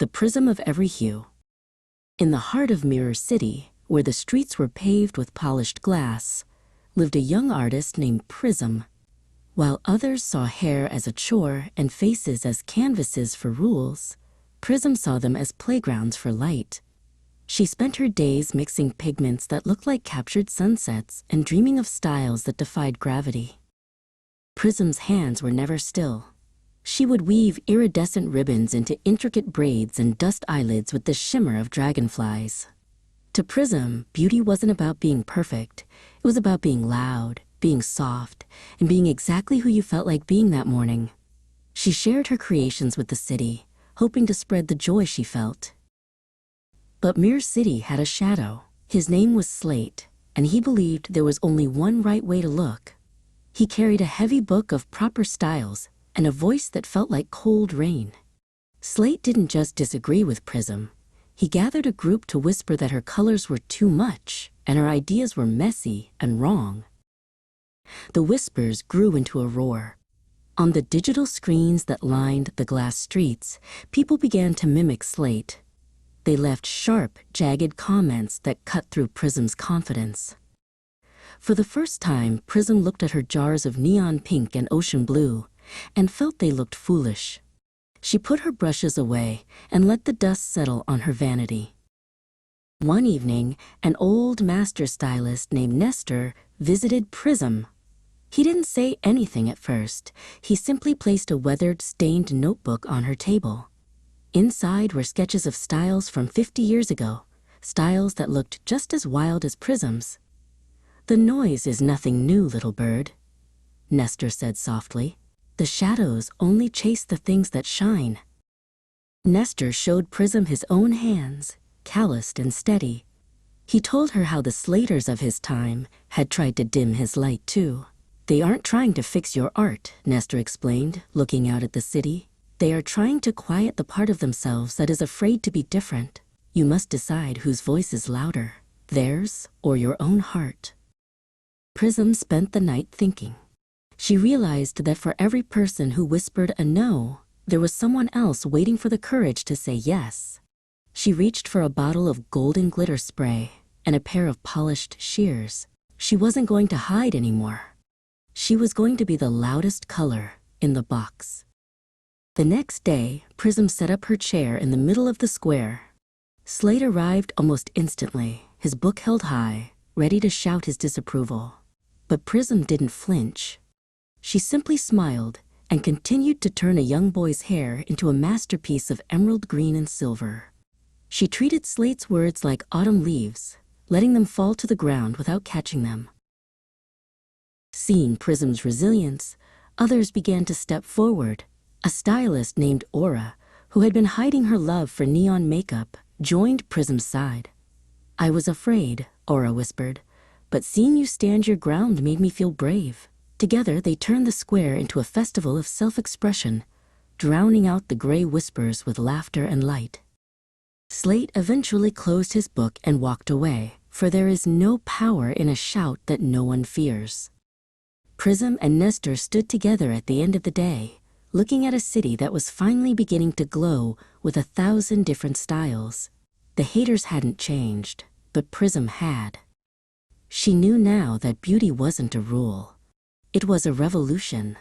The Prism of Every Hue. In the heart of Mirror City, where the streets were paved with polished glass, lived a young artist named Prism. While others saw hair as a chore and faces as canvases for rules, Prism saw them as playgrounds for light. She spent her days mixing pigments that looked like captured sunsets and dreaming of styles that defied gravity. Prism's hands were never still. She would weave iridescent ribbons into intricate braids and dust eyelids with the shimmer of dragonflies. To Prism, beauty wasn't about being perfect. It was about being loud, being soft, and being exactly who you felt like being that morning. She shared her creations with the city, hoping to spread the joy she felt. But Mirror City had a shadow. His name was Slate, and he believed there was only one right way to look. He carried a heavy book of proper styles and a voice that felt like cold rain. Slate didn't just disagree with Prism. He gathered a group to whisper that her colors were too much and her ideas were messy and wrong. The whispers grew into a roar. On the digital screens that lined the glass streets, people began to mimic Slate. They left sharp, jagged comments that cut through Prism's confidence. For the first time, Prism looked at her jars of neon pink and ocean blue and felt they looked foolish. She put her brushes away and let the dust settle on her vanity. One evening, an old master stylist named Nestor visited Prism. He didn't say anything at first. He simply placed a weathered, stained notebook on her table. Inside were sketches of styles from 50 years ago, styles that looked just as wild as Prism's. "The noise is nothing new, little bird," Nestor said softly. "The shadows only chase the things that shine." Nestor showed Prism his own hands, calloused and steady. He told her how the slaters of his time had tried to dim his light too. "They aren't trying to fix your art," Nestor explained, looking out at the city. "They are trying to quiet the part of themselves that is afraid to be different. You must decide whose voice is louder, theirs or your own heart." Prism spent the night thinking. She realized that for every person who whispered a no, there was someone else waiting for the courage to say yes. She reached for a bottle of golden glitter spray and a pair of polished shears. She wasn't going to hide anymore. She was going to be the loudest color in the box. The next day, Prism set up her chair in the middle of the square. Slate arrived almost instantly, his book held high, ready to shout his disapproval. But Prism didn't flinch. She simply smiled and continued to turn a young boy's hair into a masterpiece of emerald green and silver. She treated Slate's words like autumn leaves, letting them fall to the ground without catching them. Seeing Prism's resilience, others began to step forward. A stylist named Aura, who had been hiding her love for neon makeup, joined Prism's side. "I was afraid," Aura whispered, "but seeing you stand your ground made me feel brave." Together, they turned the square into a festival of self-expression, drowning out the gray whispers with laughter and light. Slate eventually closed his book and walked away, for there is no power in a shout that no one fears. Prism and Nestor stood together at the end of the day, looking at a city that was finally beginning to glow with 1,000 different styles. The haters hadn't changed, but Prism had. She knew now that beauty wasn't a rule. It was a revolution.